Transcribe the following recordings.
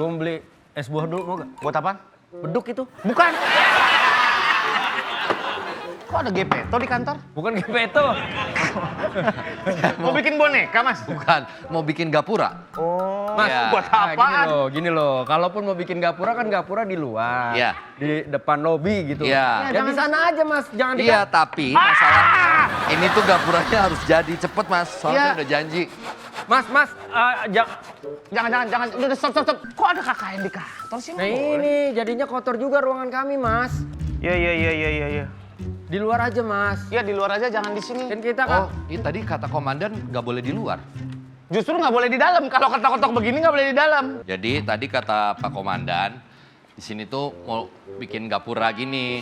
Gue mau beli es buah dulu, mau gak? Buat apa? Beduk itu. Bukan. Kok ada Gepetto di kantor? Bukan Gepetto. Mau bikin boneka, Mas? Bukan, mau bikin gapura. Oh, Mas, ya. buat apaan? Gini loh. Kalaupun mau bikin gapura kan gapura di luar. Iya. Di depan lobi gitu. Iya. Ya, di sana aja Mas, jangan di Iya, tapi masalahnya ini tuh gapuranya harus jadi cepet Mas, soalnya Iya. saya udah janji. Mas, Jangan. Udah stop. Kok ada KKN di kantor sih? Nah ini jadinya kotor juga ruangan kami, Mas. Iya. Di luar aja, Mas. Ya di luar aja, jangan di sini. Kan kita Oh, kan ini tadi kata komandan nggak boleh di luar. Justru nggak boleh di dalam. Kalau ketok-ketok begini nggak boleh di dalam. Jadi tadi kata Pak Komandan, di sini tuh mau bikin gapura gini.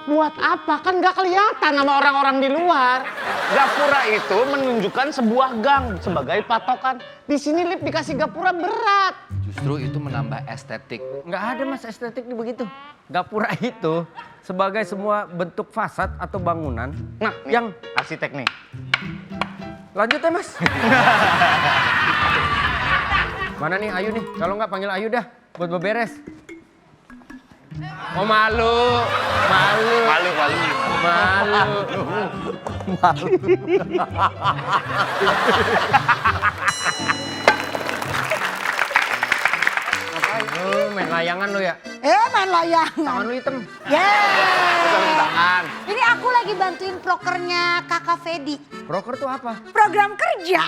Buat apa? Kan nggak kelihatan sama orang-orang di luar. Gapura itu menunjukkan sebuah gang sebagai patokan. Di sini lift dikasih gapura berat. Justru itu menambah estetik. nggak ada Mas estetik di begitu. Gapura itu sebagai semua bentuk fasad atau bangunan. Nah, nih, yang arsitek nih. lanjut ya, Mas. Mana nih Ayu nih? Kalau nggak panggil Ayu dah buat beberes. Oh malu. Main layangan lo ya? Main layangan. Tangan lu hitam. Tangan. Ini aku lagi bantuin prokernya Kakak Fedi. Broker tuh apa? Program kerja.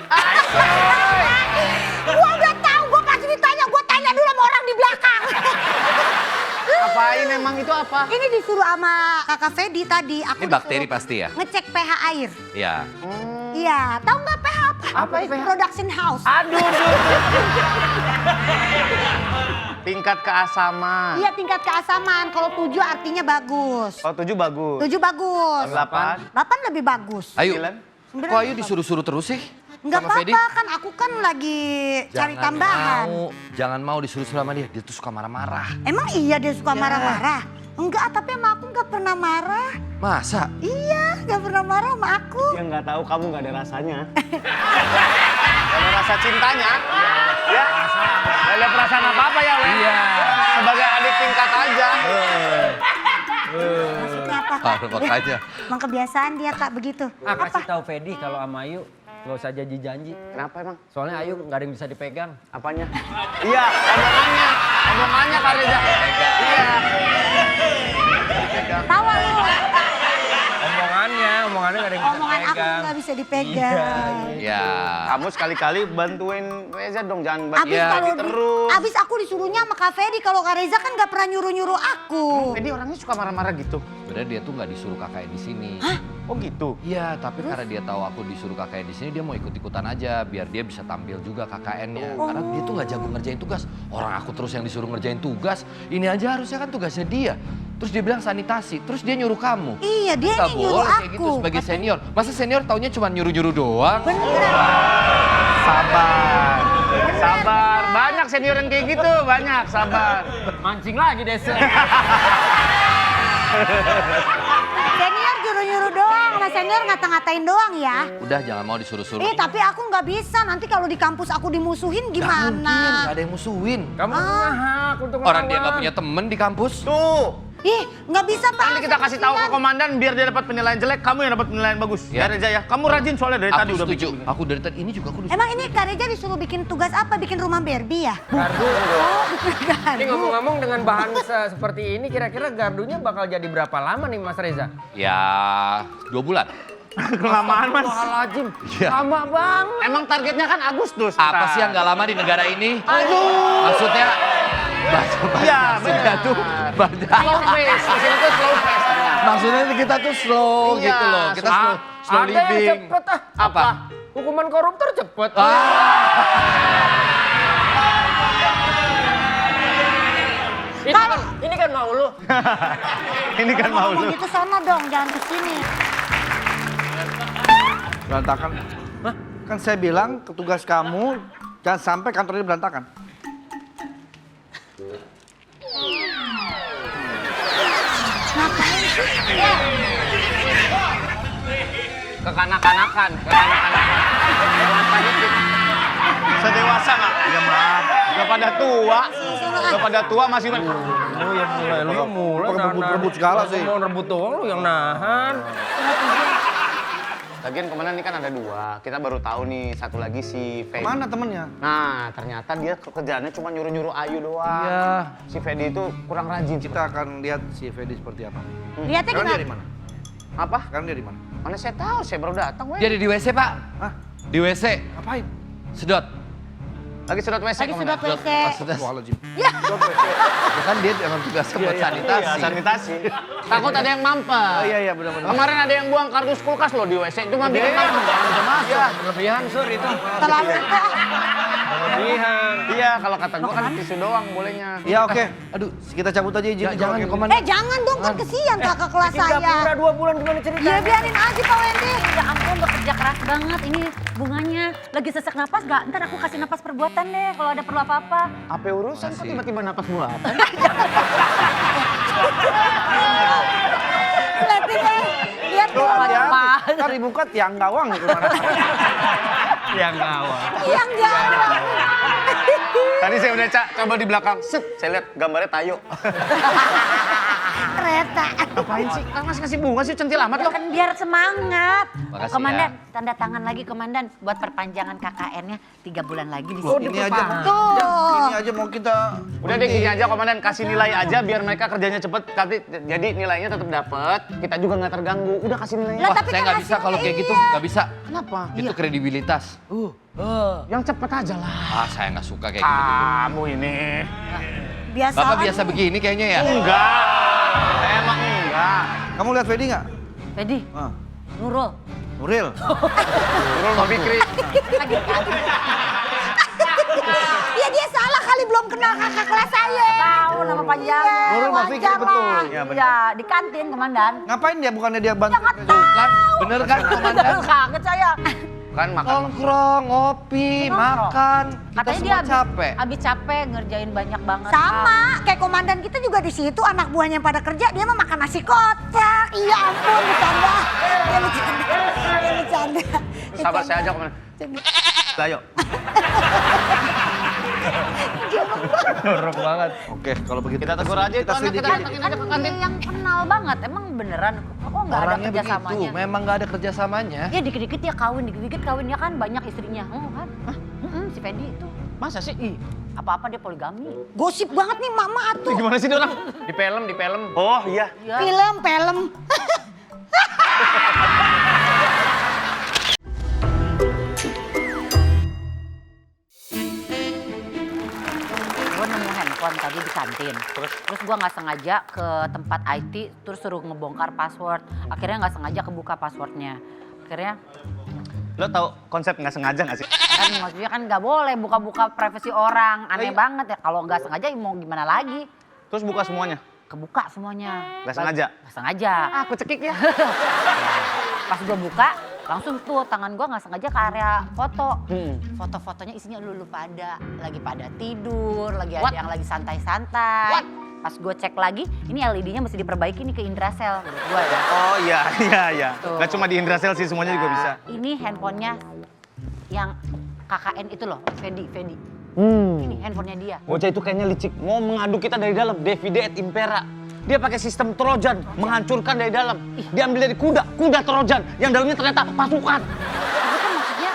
Gua udah tahu, gua pasti ditanya. Gua tanya dulu sama orang di belakang. Apain emang itu apa? Ini disuruh sama Kakak Fedi tadi. Aku Ini bakteri disuruh pasti ya? ngecek pH air. Ya. Iya, tahu nggak pH apa? Apa itu pH? Production house. Aduh. Tingkat keasaman. Iya, tingkat keasaman. Kalau 7 artinya bagus. Oh 7 bagus. 7 bagus. 8. 8 lebih bagus. Ayo. 9. Kok Ayu disuruh-suruh terus sih? Enggak Sama Fedi? apa-apa kan aku kan lagi cari tambahan. Jangan mau disuruh-suruh sama dia. Dia tuh suka marah-marah. Emang iya dia suka marah-marah? Enggak, tapi sama aku nggak pernah marah. Masa? Iya, nggak pernah marah sama aku. Yang nggak tahu kamu nggak ada rasanya. Gak ada rasa cintanya. Ya. Gak ada perasaan apa-apa ya, Wen. Iya. Sebagai adik tingkat aja. Maksudnya apa? Makanya. Emang kebiasaan dia Kak begitu. Kasih tahu Fedi kalau sama Ayu nggak usah janji-janji. Kenapa emang? Soalnya Ayu nggak ada yang bisa dipegang. Apanya? Iya, omongannya Kak Reza. Iya. Tawa lu. Omongannya nggak ada yang bisa Omongan aku dipegang. nggak bisa dipegang. Ya. Kamu sekali-kali bantuin Reza dong, jangan bantuin Abis kalau terus. abis aku disuruhnya sama Kak Fedi, kalau Kak Reza kan nggak pernah nyuruh-nyuruh aku. Jadi orangnya suka marah-marah gitu. Sebenarnya dia tuh nggak disuruh kakaknya di sini. Oh gitu. Iya, tapi karena dia tahu aku disuruh KKN di sini, dia mau ikut-ikutan aja biar dia bisa tampil juga KKN-nya. Karena dia tuh nggak jago ngerjain tugas. Orang aku terus yang disuruh ngerjain tugas. Ini aja harusnya kan tugasnya dia. Terus dia bilang sanitasi, terus dia nyuruh kamu. Iya, dia Nggak yang nyuruh boleh kayak aku. gitu sebagai senior. Masa senior taunya cuma nyuruh-nyuruh doang? Sabar. Banyak senior yang kayak gitu, banyak. Sabar. Mancing lagi Desa. Senior nyuruh-nyuruh doang, sama senior ngata-ngatain doang ya. Udah jangan mau disuruh-suruh. Tapi aku nggak bisa, nanti kalau di kampus aku dimusuhin Nggak mungkin, gimana? nggak ada yang musuhin. Kamu punya hak untuk Orang dia ngelawan. nggak punya temen di kampus. Tuh. Ih, nggak bisa Pak. Nanti kita kasih tahu ke komandan biar dia dapat penilaian jelek, kamu yang dapat penilaian bagus. Ya. Ya Reza ya. Kamu rajin soalnya dari tadi Aku udah setuju. bikin. Aku dari tadi ini juga aku disuruh. Emang ini Kak Reza disuruh bikin tugas apa? Bikin rumah Barbie ya? Gardu. Oh, bikin Ini gardu. ngomong-ngomong dengan bahan seperti ini, kira-kira gardunya bakal jadi berapa lama nih Mas Reza? Ya 2 bulan. Kelamaan Mas. Astagfirullahaladzim, Iya. lama banget. Emang targetnya kan Agustus. Apa sih yang nggak lama di negara ini? Maksudnya Iya, maksudnya tuh banyak. Slow pace. Di sini tuh slow pace. Maksudnya kita tuh slow Iya, gitu loh. Kita slow Ada yang living. cepet ah. Apa? Hukuman koruptor cepet. Ini kan mau lu. Ini kan mau Ngomong lu. gitu sono dong, jangan di sini. Berantakan. Kan saya bilang tugas kamu jangan sampai kantor ini berantakan. Ngapain sih? Kekanak-kanakan. Bisa dewasa nggak? Ya maaf. Nggak pada tua. Udah pada tua masih Lu yang mulai. Rebut segala sih. Mau rebut doang lu yang nahan. Lagian kemarin ini kan ada 2, kita baru tahu nih satu lagi si Fedi. Mana temennya? Nah, ternyata dia kerjaannya cuma nyuruh-nyuruh Ayu doang. Iya. Si Fedi itu kurang rajin. Kita akan lihat si Fedi seperti apa. Lihatnya Sekarang dia gimana? di mana? Apa? Sekarang dia di mana? Mana saya tahu, saya baru datang, weh. Dia ada di WC, Pak. Hah? Di WC. Ngapain? Sedot. Lagi sedot WC, Lagi Komandan. sedot WC. Maksudnya, Astagfirullahaladzim. ya kan dia emang tugasnya buat sanitasi. Iya, sanitasi. Takut ada yang mampet. Oh iya benar-benar. Kemarin ada yang buang kardus kulkas loh di WC, cuma bikin mampet. Jangan bisa masuk. Berlebihan sur itu. Terlalu Berlebihan. Iya, kalau kata gua kan tisu doang bolehnya. Iya oke. Aduh, Kita cabut aja izin. jangan komandan. jangan dong, kan kesian kakak kelas Ini udah saya. 2 bulan gimana ceritanya? Iya, biarin aja Pak Wendy. Ya ampun, bekerja keras banget. Ini bunganya lagi sesak napas gak? Ntar aku kasih napas perbuatan deh kalau ada perlu apa-apa. Apa urusan kok tiba-tiba napas buatan? Lihat tuh. Hati-hati. Ntar dibuka tiang gawang gitu mana. Yang awal. Yang jarang. Tadi saya udah coba di belakang, set, saya lihat gambarnya Tayo. Kereta. Apain sih? Masih kasih bunga sih, centil amat Ya loh. kan biar semangat. Makasih Komandan, ya. tanda tangan lagi Komandan buat perpanjangan KKN-nya 3 bulan lagi di Oh, sini. ini aja. Tuh. Ini aja mau kita. Udah deh gini aja Komandan, kasih nilai aja biar mereka kerjanya cepet. Tapi jadi nilainya tetap dapat, kita juga nggak terganggu. Udah kasih nilainya. Lah, Wah, tapi saya kan nggak bisa kalau kayak gitu, nggak bisa. Kenapa? Itu kredibilitas. Yang cepet aja lah. Ah, saya nggak suka kayak gitu. Kamu ini. Biasa. Bapak biasa begini kayaknya ya? Enggak. Emang enggak. Kamu lihat Fedi nggak? Tadi, Ah. Nurul. Nuril. Nurul mau Fikri. Lagi Ya dia salah kali belum kenal kakak kelas saya. tahu nama panjangnya. Nurul mau Fikri wajar betul. lah. Ya, benar. Ya, di kantin Komandan. Ngapain dia? Bukannya dia bantu? Tuh kan, bener kan komandan? Kaget saya. Kan makan. Nongkrong, ngopi, makan. Kita Katanya semua dia capek. abis capek ngerjain banyak banget. Sama, kayak komandan kita juga di situ anak buahnya yang pada kerja, dia mah makan nasi kotak. Iya ampun, bercanda. Dia bercanda. Dia bercanda. Sabar saya aja Komandan. Tayo. Jorok banget. Oke, kalau begitu Kita tegur aja itu anak, kita selidiki. datangin aja ke kantin. Yang kenal banget, emang beneran. Kok nggak ada Orangnya kerjasamanya? begitu, memang nggak ada kerjasamanya. Ya dikit-dikit ya kawin, dikit-dikit kawin ya kan banyak istrinya. Kan? Si Fendi itu. Masa sih? Apa-apa dia poligami. Gosip banget nih mama atuh. Gimana sih dia orang? Di film. Oh iya. Ya. Film. Gue nemu handphone tadi di kantin. Terus gue nggak sengaja ke tempat IT, terus suruh ngebongkar password. Akhirnya nggak sengaja kebuka passwordnya. Akhirnya Lo tau konsep nggak sengaja nggak sih? kan maksudnya kan nggak boleh buka-buka privasi orang. Aneh Iya. banget ya. Kalau nggak sengaja mau gimana lagi? Terus buka semuanya. Kebuka semuanya. Nggak sengaja? Nggak sengaja. Aku cekik ya. Pas gue buka, langsung tuh tangan gue nggak sengaja ke area foto. Hmm. Foto-fotonya isinya lulu pada, lagi pada tidur, lagi What? ada yang lagi santai-santai. What? Pas gue cek lagi, ini LED-nya mesti diperbaiki nih ke Indracell menurut gue ya. Oh iya. Tuh. Nggak cuma di Indracell sih, semuanya juga bisa. Ini handphonenya yang KKN itu loh, Fendi. Ini handphonenya dia. Bocah itu kayaknya licik, mau mengadu kita dari dalam, Davide et Impera. Dia pakai sistem Trojan, menghancurkan dari dalam. Diambil dari kuda Trojan, yang dalamnya ternyata pasukan. Itu kan maksudnya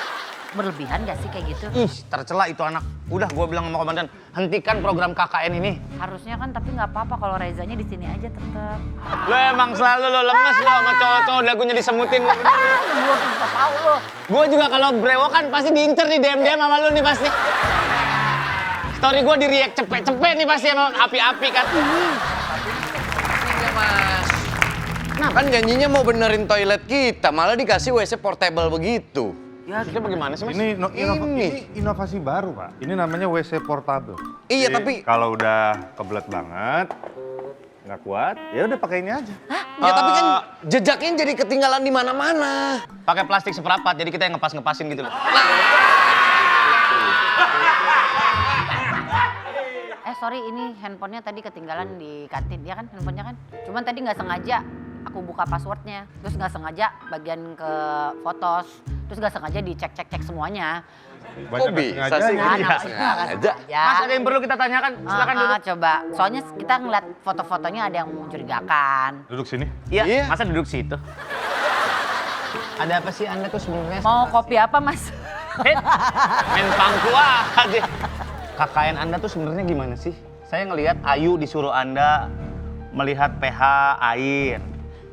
berlebihan gak sih kayak gitu? Ih, tercela itu anak. Udah, gue bilang sama komandan, hentikan program KKN ini. Harusnya kan tapi nggak apa-apa kalau Rezanya di sini aja tetap. Lo emang selalu lo lemes lo sama cowok-cowok dagunya disemutin. Gue nggak tahu loh. Gue juga kalau brewokan pasti diincer nih DM sama lo nih pasti. Story gue di-react cepet-cepet nih pasti emang api-api kan. Iya, Mas. Nah, kan janjinya mau benerin toilet kita, malah dikasih WC portable begitu. Ya, kita bagaimana sih mas? Ini Ini. inovasi baru, Pak. Ini namanya WC portable. Iya, Jadi, tapi kalau udah kebelet banget, nggak kuat, ya udah pakai ini aja. ya tapi kan jejaknya jadi ketinggalan di mana-mana. Pakai plastik seperempat, jadi kita yang ngepas-ngepasin gitu loh. Sorry ini handphonenya tadi ketinggalan di kantin, ya kan handphonenya kan? Cuman tadi nggak sengaja aku buka passwordnya, terus nggak sengaja bagian ke fotos terus gak sengaja dicek Kok semuanya. bisa sih? Nggak Sengaja. Mas, ada yang perlu kita tanyakan? Silakan duduk. Coba, soalnya kita ngeliat foto-fotonya ada yang mencurigakan. Duduk sini. Iya, masa duduk situ? Ada apa sih Anda tuh sebenarnya? Mau kopi apa Mas? Main pangku aja. KKN Anda tuh sebenarnya gimana sih? Saya ngelihat Ayu disuruh Anda melihat pH air.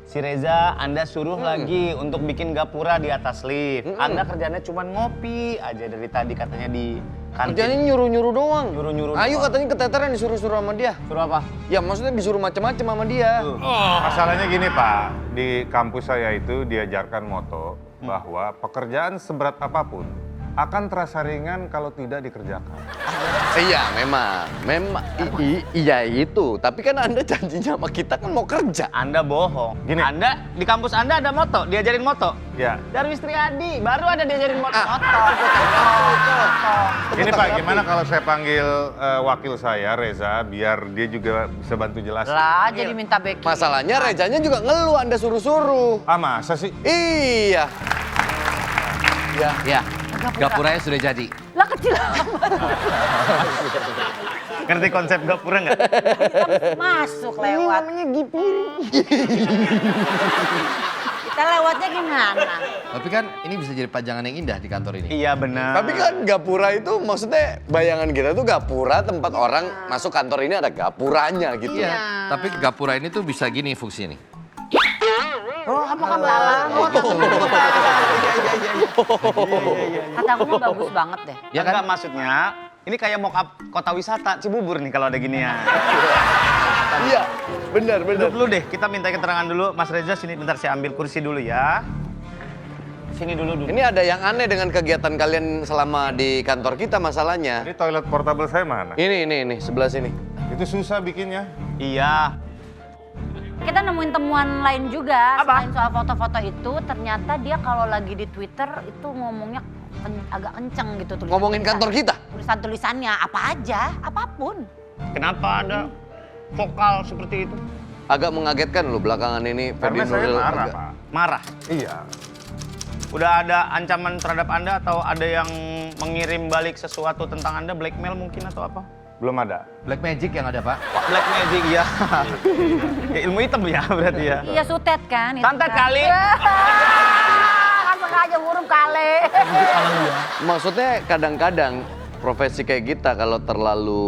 Si Reza Anda suruh lagi untuk bikin gapura di atas lift. Anda kerjanya cuma ngopi aja dari tadi katanya di Kerjanya kantin. nyuruh-nyuruh doang. Nyuruh-nyuruh Ayu doang. katanya keteteran disuruh-suruh sama dia. Suruh apa? Ya maksudnya disuruh macam-macam sama dia. Masalahnya gini Pak, di kampus saya itu diajarkan moto bahwa pekerjaan seberat apapun akan terasa ringan kalau tidak dikerjakan. Iya memang iya itu. Tapi kan Anda janjinya sama kita kan mau kerja. Anda bohong. Gini. Anda di kampus Anda ada moto, diajarin moto. Ya, Darwis Triadi baru ada diajarin moto. ini Pak, gimana kalau saya panggil wakil saya Reza biar dia juga bisa bantu jelasin? Lah, jadi minta backing. Masalahnya Rejanya juga ngeluh Anda suruh-suruh. Ah masa sih? Iya. Ya, gapuranya sudah jadi. Lah kecil amat. Ngerti konsep gapura nggak? Masuk lewat. Kita lewatnya gimana? Tapi kan ini bisa jadi pajangan yang indah di kantor ini. Iya benar. Tapi kan gapura itu maksudnya bayangan kita tuh gapura tempat orang masuk kantor ini ada gapuranya gitu. Iya. Tapi gapura ini tuh bisa gini fungsinya nih. Oh, apa kabar? Kata aku mah bagus banget deh. Ya kan? Enggak, maksudnya ini kayak mock up kota wisata Cibubur nih kalau ada ginian. Iya, benar. Duduk dulu deh, kita minta keterangan dulu. Mas Reza sini bentar saya ambil kursi dulu ya. Sini dulu. Ini ada yang aneh dengan kegiatan kalian selama di kantor kita masalahnya. Jadi toilet portable saya mana? Ini sebelah sini. Itu susah bikinnya. Iya. Kita nemuin temuan lain juga. Apa? Selain soal foto-foto itu, ternyata dia kalau lagi di Twitter itu ngomongnya agak kenceng gitu. Ngomongin kantor kita? Tulisan-tulisannya apa aja, apapun. Kenapa ada vokal seperti itu? Agak mengagetkan loh belakangan ini Karena Ferdi saya Nuril marah agak- Pak. Marah. Iya. Udah ada ancaman terhadap Anda atau ada yang mengirim balik sesuatu tentang Anda, blackmail mungkin atau apa? Belum ada. Black Magic yang ada, Pak. Black magic ya. Ya, ilmu hitam ya berarti ya. Iya sutet kan. itu Santet kan. kali. Kan sengaja burung kali. Maksudnya kadang-kadang profesi kayak kita kalau terlalu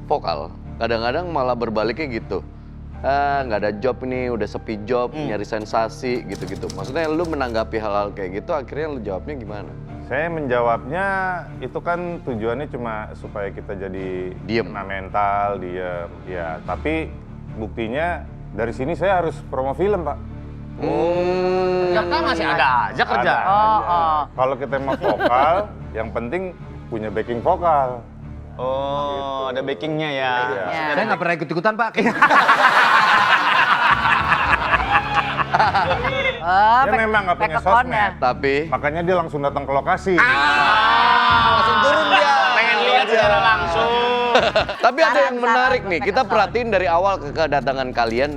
vokal, kadang-kadang malah berbaliknya gitu. Nggak ada job nih, udah sepi job, nyari sensasi gitu-gitu. Maksudnya lu menanggapi hal-hal kayak gitu, akhirnya lu jawabnya gimana? Saya menjawabnya itu kan tujuannya cuma supaya kita jadi Diem. kena mental, diem. Ya, tapi buktinya dari sini saya harus promo film, Pak. Kerja masih ada aja kerja. Ada Oh, aja. oh. Kalau kita mau vokal, yang penting punya backing vokal. Oh, ada backingnya ya. Iya. Ya. Saya nggak pernah ikut-ikutan, Pak. Oh, Dia memang nggak punya back account ya. sosmed. Tapi Makanya dia langsung datang ke lokasi. langsung turun dia. Pengen lihat secara langsung. Tapi ada yang Saran-saran menarik buat nih, back kita account. perhatiin dari awal kedatangan kalian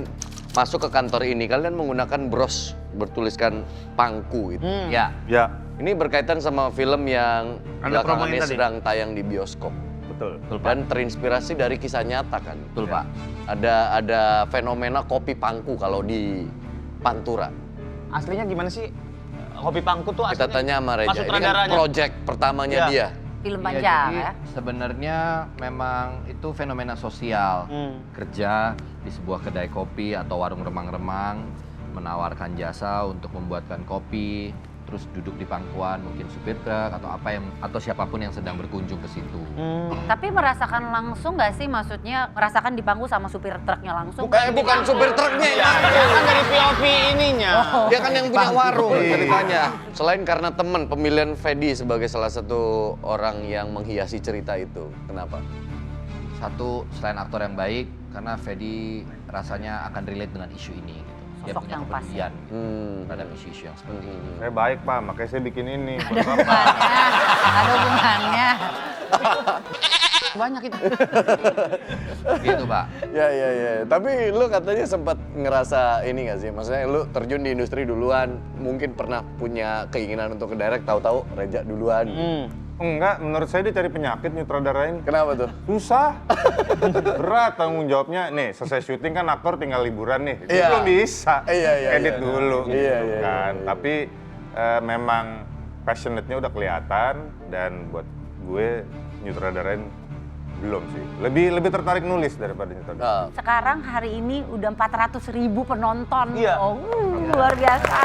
masuk ke kantor ini, kalian menggunakan bros bertuliskan pangku gitu. Ya. Ya, Ini berkaitan sama film yang Anda belakangan promoin ini tadi. sedang tayang di bioskop. betul. Dan terinspirasi dari kisah nyata kan. Betul, Pak. Ada fenomena kopi pangku kalau di Pantura. Aslinya gimana sih? Kopi pangku tuh Kita aslinya. tanya sama Reja, ini kan sutradaranya. project pertamanya Iya. dia. Film Iya, panjang jadi ya. sebenarnya memang itu fenomena sosial. Kerja di sebuah kedai kopi atau warung remang-remang, menawarkan jasa untuk membuatkan kopi, terus duduk di pangkuan, mungkin supir truk atau siapapun yang sedang berkunjung ke situ. Tapi merasakan langsung nggak sih, maksudnya merasakan di pangku sama supir truknya langsung? Bukan supir truknya ya. Ya kan dari POV ininya. Dia kan yang punya warung ceritanya. Selain karena teman, pemilihan Fedi sebagai salah satu orang yang menghiasi cerita itu. Kenapa? Satu, selain aktor yang baik, karena Fedi rasanya akan relate dengan isu ini. Gitu. Dia Sosok punya yang pas ya. kepedulian gitu, terhadap isu-isu yang seperti ini. Saya baik, Pak, makanya saya bikin ini. Ada hubungannya. banyak itu. Gitu, Pak. Ya. Tapi lu katanya sempat ngerasa ini nggak sih? Maksudnya lu terjun di industri duluan, mungkin pernah punya keinginan untuk ke direct, tahu-tahu Reza duluan. Enggak, menurut saya dia cari penyakit nyutradarain. Kenapa tuh? Susah. Berat tanggung jawabnya. Nih, selesai syuting kan aktor tinggal liburan nih. Itu Iya. belum bisa. Iya, Edit dulu gitu Iya, kan. iya. Tapi memang passionate-nya udah kelihatan dan buat gue nyutradarain belum sih. Lebih tertarik nulis daripada nyutradarain. Sekarang hari ini udah 400.000 penonton. Iya. Oh, luar biasa.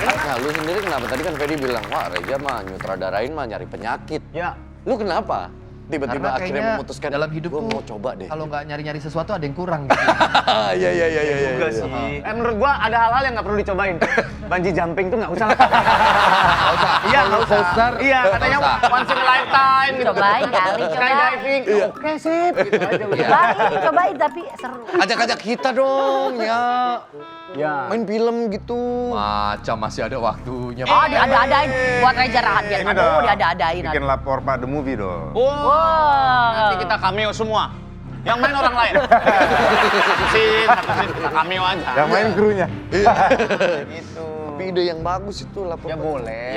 Nah, lu sendiri kenapa? Tadi kan Ferry bilang, wah Reza mah nyutradarain mah nyari penyakit. Ya. Lu kenapa? Tiba-tiba Karena akhirnya kayaknya memutuskan, dalam hidup gua tuh mau coba deh. kalau nggak nyari-nyari sesuatu ada yang kurang gitu. Iya. Juga sih. Menurut gua ada hal-hal yang nggak perlu dicobain. Bungee jumping tuh nggak usah lah. Iya, nggak usah. Iya, katanya once in a lifetime gitu. Cobain kali, coba. Skydiving, oke sip, gitu aja udah. Cobain tapi seru. Ajak-ajak kita dong, ya. Ya. Main film gitu. Macam masih ada waktunya. Oh, diada-adain buat Reza Rahadian. Ini Aduh, dong, diada-adain. bikin lapor Pak The Movie dong. Nanti kita cameo semua. Yang main orang lain. Satu scene, kita cameo aja. Yang main krunya. Gitu. Tapi ide yang bagus itu lapor. Ya boleh.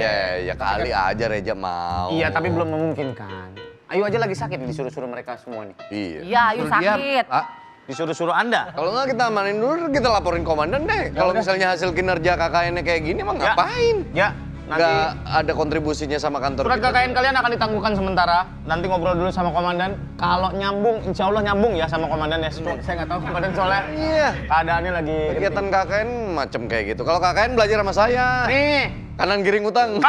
Ya kali aja Reza mau. Iya, tapi belum memungkinkan. Ayu aja lagi sakit disuruh-suruh mereka semua nih. Iya. Iya, Ayu sakit. Disuruh-suruh Anda. Kalau nggak kita amanin dulu, kita laporin komandan deh. Kalau misalnya hasil kinerja KKN-nya kayak gini, emang Ya. ngapain? Ya, nanti Nggak ada kontribusinya sama kantor surat kita. KKN kalian akan ditangguhkan sementara. Nanti ngobrol dulu sama komandan. Kalau nyambung, insya Allah nyambung ya sama komandan ya. Saya nggak tahu komandan soalnya Iya. keadaannya lagi. Kegiatan KKN macam kayak gitu. Kalau KKN belajar sama saya. Nih. Kanan giring utang.